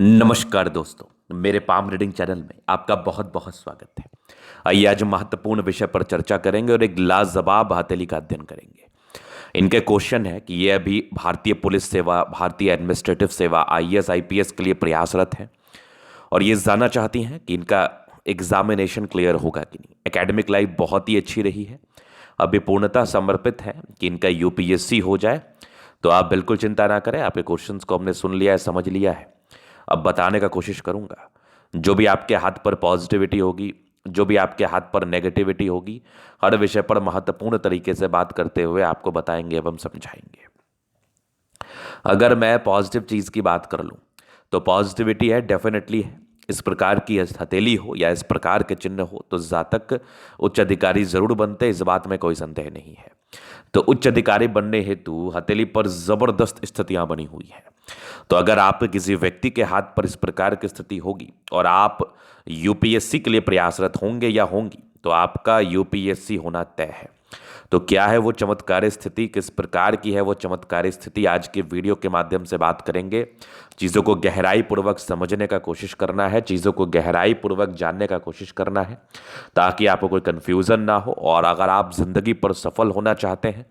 नमस्कार दोस्तों, मेरे पाम रीडिंग चैनल में आपका बहुत बहुत स्वागत है। आइए आज महत्वपूर्ण विषय पर चर्चा करेंगे और एक लाजवाब हथेली का अध्ययन करेंगे। इनके क्वेश्चन है कि ये अभी भारतीय पुलिस सेवा, भारतीय एडमिनिस्ट्रेटिव सेवा, आईएएस आईपीएस के लिए प्रयासरत हैं और ये जानना चाहती हैं कि इनका एग्जामिनेशन क्लियर होगा कि नहीं। एकेडमिक लाइफ बहुत ही अच्छी रही है, अभी पूर्णतः समर्पित है कि इनका यूपीएससी हो जाए। तो आप बिल्कुल चिंता ना करें, आपके क्वेश्चंस को हमने सुन लिया है, समझ लिया है। अब बताने का कोशिश करूंगा। जो भी आपके हाथ पर पॉजिटिविटी होगी, जो भी आपके हाथ पर नेगेटिविटी होगी, हर विषय पर महत्वपूर्ण तरीके से बात करते हुए आपको बताएंगे एवं समझाएंगे। अगर मैं पॉजिटिव चीज़ की बात कर लूँ तो पॉजिटिविटी है, डेफिनेटली है। इस प्रकार की हथेली हो या इस प्रकार के चिन्ह हो तो जातक उच्च अधिकारी जरूर बनते, इस बात में कोई संदेह नहीं है। तो उच्च अधिकारी बनने हेतु हथेली पर जबरदस्त स्थितियां बनी हुई है। तो अगर आप किसी व्यक्ति के हाथ पर इस प्रकार की स्थिति होगी और आप यूपीएससी के लिए प्रयासरत होंगे या होंगी तो आपका यूपीएससी होना तय है। तो क्या है वो चमत्कारी स्थिति, किस प्रकार की है वो चमत्कारी स्थिति, आज के वीडियो के माध्यम से बात करेंगे। चीज़ों को गहराई पूर्वक समझने का कोशिश करना है, चीज़ों को गहराई पूर्वक जानने का कोशिश करना है ताकि आपको कोई कंफ्यूजन ना हो। और अगर आप जिंदगी पर सफल होना चाहते हैं,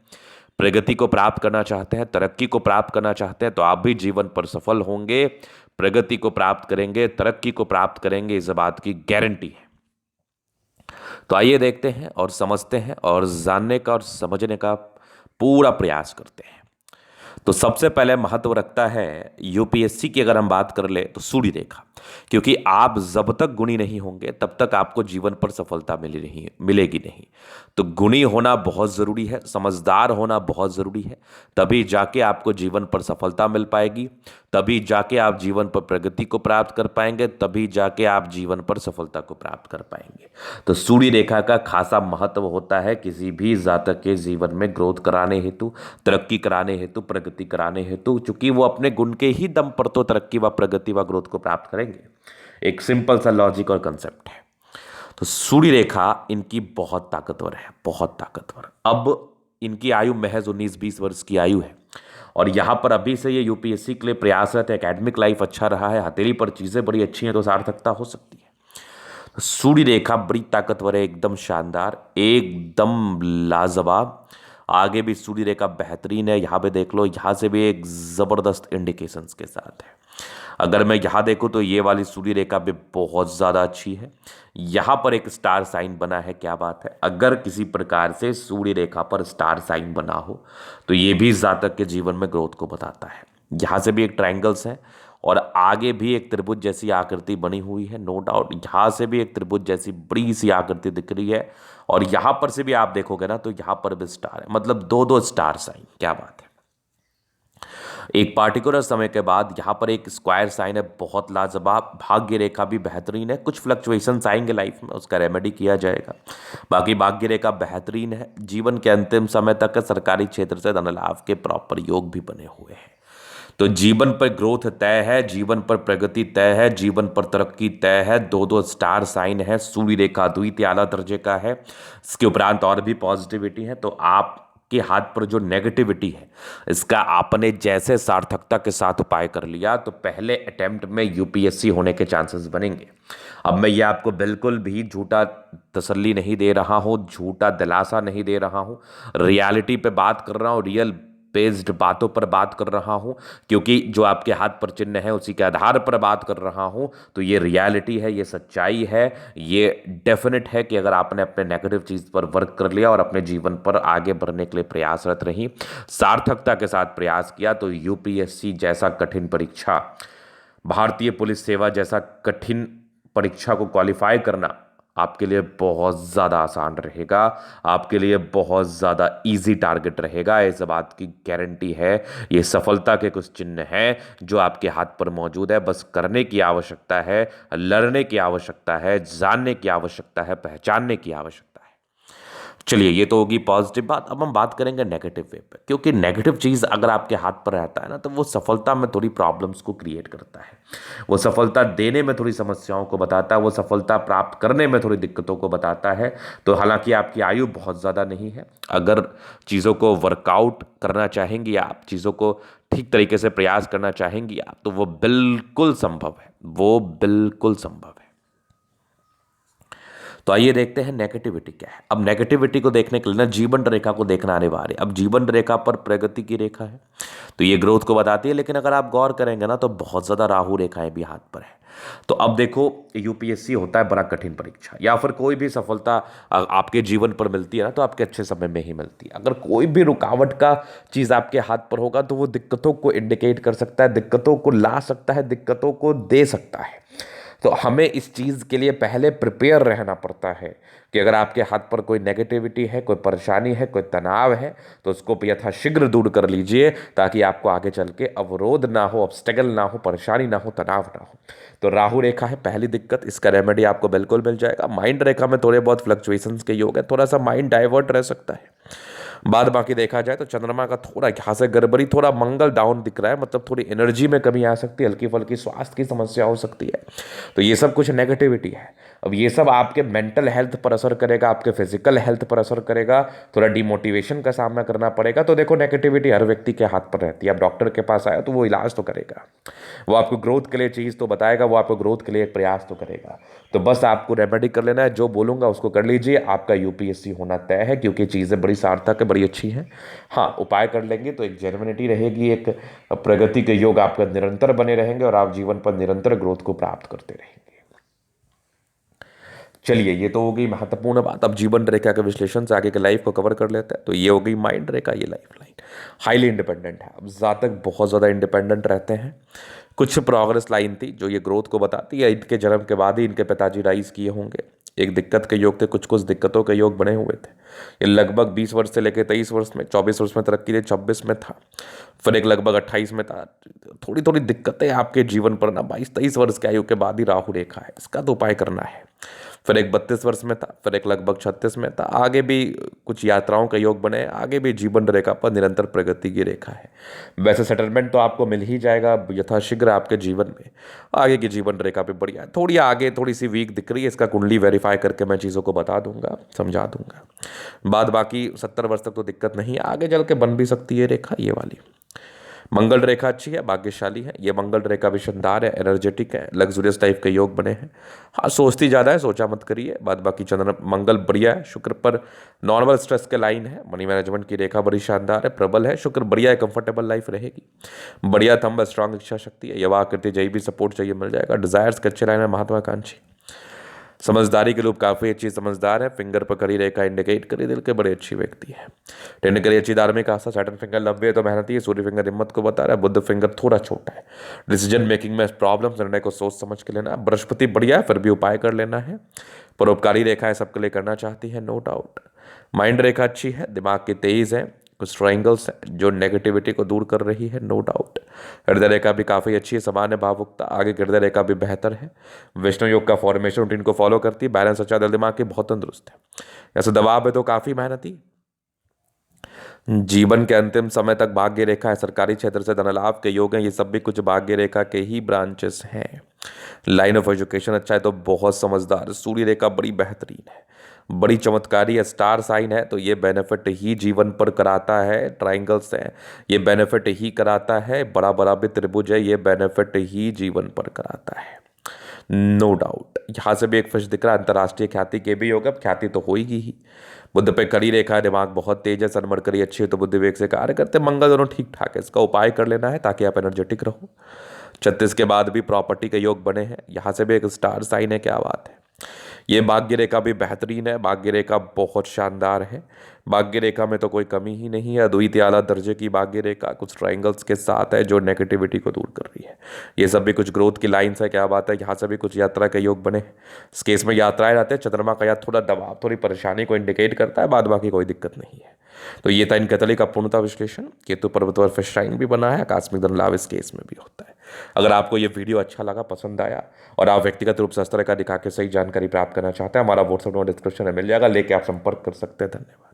प्रगति को प्राप्त करना चाहते हैं, तरक्की को प्राप्त करना चाहते हैं तो आप भी जीवन पर सफल होंगे, प्रगति को प्राप्त करेंगे, तरक्की को प्राप्त करेंगे, इस बात की गारंटी है। तो आइए देखते हैं और समझते हैं और जानने का और समझने का पूरा प्रयास करते हैं। तो सबसे पहले महत्व रखता है यूपीएससी की, अगर हम बात कर ले तो सूर्य रेखा। क्योंकि आप जब तक गुणी नहीं होंगे तब तक आपको जीवन पर सफलता मिलेगी नहीं। तो गुणी होना बहुत जरूरी है, समझदार होना बहुत जरूरी है, तभी जाके आपको जीवन पर सफलता मिल पाएगी, तभी जाके आप जीवन पर प्रगति को प्राप्त कर पाएंगे, तभी जाके आप जीवन पर सफलता को प्राप्त कर पाएंगे। तो सूर्य रेखा का खासा महत्व होता है किसी भी जातक के जीवन में ग्रोथ कराने हेतु, तरक्की कराने हेतु, प्रगति कराने हेतु, चूंकि वो अपने गुण के ही दम पर तो तरक्की व प्रगति व ग्रोथ को प्राप्त करेंगे। एक सिंपल सा लॉजिक और कंसेप्ट है। तो सूर्य रेखा इनकी बहुत ताकतवर है, बहुत ताकतवर। अब इनकी आयु महज 19-20 वर्ष की आयु है और यहाँ पर अभी से ये यूपीएससी के लिए प्रयासरत है। एकेडमिक लाइफ अच्छा रहा है, हथेली पर चीज़ें बड़ी अच्छी हैं तो सार्थकता हो सकती है। तो सूर्य रेखा बड़ी ताकतवर है, एकदम शानदार, एकदम लाजवाब। आगे भी सूर्य रेखा बेहतरीन है, यहाँ पे देख लो, यहाँ से भी एक ज़बरदस्त इंडिकेशंस के साथ है। अगर मैं यहाँ देखूँ तो ये वाली सूर्य रेखा भी बहुत ज़्यादा अच्छी है। यहाँ पर एक स्टार साइन बना है, क्या बात है। अगर किसी प्रकार से सूर्य रेखा पर स्टार साइन बना हो तो ये भी जातक के जीवन में ग्रोथ को बताता है। यहाँ से भी एक ट्रायंगल्स है और आगे भी एक त्रिभुज जैसी आकृति बनी हुई है, नो डाउट। यहाँ से भी एक त्रिभुज जैसी बड़ी सी आकृति दिख रही है और यहाँ पर से भी आप देखोगे ना तो यहाँ पर भी स्टार है, मतलब दो दो स्टार साइन, क्या बात है। एक पार्टिकुलर समय के बाद यहाँ पर एक स्क्वायर साइन है, बहुत लाजवाब। भाग्य रेखा भी बेहतरीन है, कुछ फ्लक्चुएशंस आएंगे लाइफ में, उसका रेमेडी किया जाएगा। बाकी भाग्य रेखा बेहतरीन है। जीवन के अंतिम समय तक सरकारी क्षेत्र से धन लाभ के प्रॉपर योग भी बने हुए हैं। तो जीवन पर ग्रोथ तय है, जीवन पर प्रगति तय है, जीवन पर तरक्की तय है। दो दो स्टार साइन है, सूर्य रेखा द्वितीय आला दर्जे का है। इसके उपरांत और भी पॉजिटिविटी है। तो आपके हाथ पर जो नेगेटिविटी है इसका आपने जैसे सार्थकता के साथ उपाय कर लिया तो पहले अटेम्प्ट में यूपीएससी होने के चांसेस बनेंगे। अब मैं ये आपको बिल्कुल भी झूठा तसल्ली नहीं दे रहा हूँ, झूठा दिलासा नहीं दे रहा हूँ, रियलिटी पे बात कर रहा हूँ, रियल बेस्ड बातों पर बात कर रहा हूं। क्योंकि जो आपके हाथ पर चिन्ह है उसी के आधार पर बात कर रहा हूं। तो ये रियलिटी है, ये सच्चाई है, ये डेफिनेट है कि अगर आपने अपने नेगेटिव चीज पर वर्क कर लिया और अपने जीवन पर आगे बढ़ने के लिए प्रयासरत रही, सार्थकता के साथ प्रयास किया, तो यूपीएससी जैसा कठिन परीक्षा, भारतीय पुलिस सेवा जैसा कठिन परीक्षा को क्वालिफाई करना आपके लिए बहुत ज़्यादा आसान रहेगा, आपके लिए बहुत ज़्यादा इजी टारगेट रहेगा, इस बात की गारंटी है। ये सफलता के कुछ चिन्ह हैं जो आपके हाथ पर मौजूद है, बस करने की आवश्यकता है, लड़ने की आवश्यकता है, जानने की आवश्यकता है, पहचानने की आवश्यकता है। चलिए, ये तो होगी पॉजिटिव बात। अब हम बात करेंगे नेगेटिव वे पे, क्योंकि नेगेटिव चीज़ अगर आपके हाथ पर रहता है ना, तो वो सफलता में थोड़ी प्रॉब्लम्स को क्रिएट करता है, वो सफलता देने में थोड़ी समस्याओं को बताता है, वो सफलता प्राप्त करने में थोड़ी दिक्कतों को बताता है। तो हालांकि आपकी आयु बहुत ज़्यादा नहीं है, अगर चीज़ों को वर्कआउट करना चाहेंगी आप, चीज़ों को ठीक तरीके से प्रयास करना चाहेंगी आप, तो वो बिल्कुल संभव है, वो बिल्कुल संभव है। तो आइए देखते हैं नेगेटिविटी क्या है। अब नेगेटिविटी को देखने के लिए ना जीवन रेखा को देखना अनिवार्य है। अब जीवन रेखा पर प्रगति की रेखा है, तो ये ग्रोथ को बताती है, लेकिन अगर आप गौर करेंगे ना, तो बहुत ज़्यादा राहु रेखाएं भी हाथ पर है। तो अब देखो, यूपीएससी होता है बड़ा कठिन परीक्षा, या फिर कोई भी सफलता आपके जीवन पर मिलती है ना, तो आपके अच्छे समय में ही मिलती है। अगर कोई भी रुकावट का चीज़ आपके हाथ पर होगा, तो वो दिक्कतों को इंडिकेट कर सकता है, दिक्कतों को ला सकता है, दिक्कतों को दे सकता है। तो हमें इस चीज़ के लिए पहले प्रिपेयर रहना पड़ता है कि अगर आपके हाथ पर कोई नेगेटिविटी है, कोई परेशानी है, कोई तनाव है, तो उसको यथाशीघ्र दूर कर लीजिए, ताकि आपको आगे चल के अवरोध ना हो, ऑब्स्टेकल ना हो, परेशानी ना हो, तनाव ना हो। तो राहु रेखा है पहली दिक्कत, इसका रेमेडी आपको बिल्कुल मिल जाएगा। माइंड रेखा में थोड़े बहुत फ्लक्चुएशंस के योग है, थोड़ा सा माइंड डाइवर्ट रह सकता है। बाद बाकी देखा जाए तो चंद्रमा का थोड़ा यहाँ से गड़बड़ी, थोड़ा मंगल डाउन दिख रहा है, मतलब थोड़ी एनर्जी में कमी आ सकती है, हल्की फुल्की स्वास्थ्य की समस्या हो सकती है। तो ये सब कुछ नेगेटिविटी है। अब ये सब आपके मेंटल हेल्थ पर असर करेगा, आपके फिजिकल हेल्थ पर असर करेगा, थोड़ा डिमोटिवेशन का सामना करना पड़ेगा। तो देखो, नेगेटिविटी हर व्यक्ति के हाथ पर रहती है। आप डॉक्टर के पास आए तो वो इलाज तो करेगा, वो आपको ग्रोथ के लिए चीज़ तो बताएगा, वो आपको ग्रोथ के लिए एक प्रयास तो करेगा। तो बस आपको रेमेडी कर लेना है, जो बोलूँगा उसको कर लीजिए, आपका यूपीएससी होना तय है, क्योंकि चीज़ें बड़ी सार्थक है, बड़ी अच्छी हैं। हाँ, उपाय कर लेंगे तो एक जेन्युइनिटी रहेगी, एक प्रगति के योग आपका निरंतर बने रहेंगे, और आप जीवन पर निरंतर ग्रोथ को प्राप्त करते रहेंगे। चलिए, ये तो हो गई महत्वपूर्ण बात। अब जीवन रेखा के विश्लेषण से आगे के लाइफ को कवर कर लेते हैं। तो ये हो गई माइंड रेखा, ये लाइफ लाइन हाईली इंडिपेंडेंट है। अब जातक बहुत ज़्यादा इंडिपेंडेंट रहते हैं। कुछ प्रोग्रेस लाइन थी जो ये ग्रोथ को बताती है, इनके जन्म के बाद ही इनके पिताजी राइज किए होंगे। एक दिक्कत के योग थे, कुछ कुछ दिक्कतों के योग बने हुए थे। ये लगभग 20 वर्ष से लेकर 23 वर्ष में, 24 वर्ष में तरक्की थी, 26 में था, फिर एक लगभग 28 में था। थोड़ी थोड़ी दिक्कतें आपके जीवन पर ना 22-23 वर्ष के आयु के बाद ही राहु रेखा है, इसका तो उपाय करना है। फिर एक 32 वर्ष में था, फिर एक लगभग 36 में था। आगे भी कुछ यात्राओं के योग बने, आगे भी जीवन रेखा पर निरंतर प्रगति की रेखा है। वैसे सेटलमेंट तो आपको मिल ही जाएगा यथाशीघ्र आपके जीवन में। आगे की जीवन रेखा पे बढ़िया है, थोड़ी आगे थोड़ी सी वीक दिख रही है, इसका कुंडली वेरीफाई करके मैं चीज़ों को बता दूंगा, समझा दूंगा। बाद बाकी 70 वर्ष तक तो दिक्कत नहीं है, आगे चल के बन भी सकती है रेखा ये वाली। मंगल रेखा अच्छी है, भाग्यशाली है। ये मंगल रेखा भी शानदार है, एनर्जेटिक है, लग्जरियस टाइप के योग बने हैं। हाँ, सोचती ज़्यादा है, सोचा मत करिए। बाद बाकी चंद्र मंगल बढ़िया है। शुक्र पर नॉर्मल स्ट्रेस के लाइन है। मनी मैनेजमेंट की रेखा बड़ी शानदार है, प्रबल है। शुक्र बढ़िया है, कंफर्टेबल लाइफ रहेगी। बढ़िया थंब, स्ट्रांग इच्छा शक्ति है। यवा आकृति जय भी सपोर्ट चाहिए मिल जाएगा। डिजायर्स के अच्छे लाइन है, महत्वाकांक्षी। समझदारी के रूप काफ़ी अच्छी समझदार है। फिंगर पर करी रेखा इंडिकेट करी, दिल के बड़े अच्छी व्यक्ति है। टेन करी अच्छी धार्मिक आस्था। सैटर्न फिंगर लंबे है तो मेहनती है। सूर्य फिंगर हिम्मत को बता रहा है। बुध फिंगर थोड़ा छोटा है, डिसीजन मेकिंग में प्रॉब्लम, निर्णय को सोच समझ के लेना। बृहस्पति बढ़िया है, फिर भी उपाय कर लेना है। परोपकारी रेखाएं सबके लिए करना चाहती है, नो डाउट। माइंड रेखा अच्छी है, दिमाग की तेज है। कुछ ट्रायंगल्स हैं जो नेगेटिविटी को दूर कर रही है, नो डाउट। हृदय रेखा भी काफ़ी अच्छी है, सामान्य भावुकता। आगे हृदय रेखा भी बेहतर है। विष्णु योग का फॉर्मेशन रूटीन को फॉलो करती है। बैलेंस अच्छा, दिल दिमाग की बहुत तंदुरुस्त है। ऐसे दबाव है तो काफ़ी मेहनती। जीवन के अंतिम समय तक भाग्य रेखा है। सरकारी क्षेत्र से धन लाभ के योग हैं, ये सब भी कुछ भाग्य रेखा के ही ब्रांचेस हैं। लाइन ऑफ एजुकेशन अच्छा है तो बहुत समझदार। सूर्य रेखा बड़ी बेहतरीन है, बड़ी चमत्कारी है। स्टार साइन है तो ये बेनिफिट ही जीवन पर कराता है। ट्राइंगल्स है, ये बेनिफिट ही कराता है। बड़ा बड़ा भी त्रिभुज है, ये बेनिफिट ही जीवन पर कराता है, नो डाउट। यहाँ से भी एक फिश दिख रहा है, अंतर्राष्ट्रीय ख्याति के भी होगा, ख्याति तो होगी ही। बुद्ध पे कड़ी रेखा है, दिमाग बहुत तेज है। सनमर करी अच्छी है तो बुद्धि विवेक से कार्य करते। मंगल दोनों ठीक ठाक है, इसका उपाय कर लेना है ताकि आप एनर्जेटिक रहो। 36 के बाद भी प्रॉपर्टी के योग बने हैं। यहाँ से भी एक स्टार साइन है, क्या बात है। ये भाग्य रेखा भी बेहतरीन है, भाग्य रेखा बहुत शानदार है। भाग्य रेखा में तो कोई कमी ही नहीं है, अद्वितीय आला दर्जे की भाग्य रेखा कुछ ट्रायंगल्स के साथ है जो नेगेटिविटी को दूर कर रही है। ये सब भी कुछ ग्रोथ की लाइन्स है, क्या बात है। यहाँ से भी कुछ यात्रा के योग बने हैं। इस केस में यात्राएं रहते हैं। चंद्रमा का याद थोड़ा दबाव, थोड़ी परेशानी को इंडिकेट करता है, बाद बाकी कोई दिक्कत नहीं है। तो ये था इन कैथोलिक का पूर्णता विश्लेषण। केतु पर्वत पर फिश साइन भी बना है, आकस्मिक धन लाभ इस केस में भी होता है। अगर आपको ये वीडियो अच्छा लगा, पसंद आया और आप व्यक्तिगत रूप से इस तरह का दिखा के सही जानकारी प्राप्त करना चाहते हैं, हमारा व्हाट्सएप नंबर डिस्क्रिप्शन में मिल जाएगा, लेके आप संपर्क कर सकते हैं। धन्यवाद।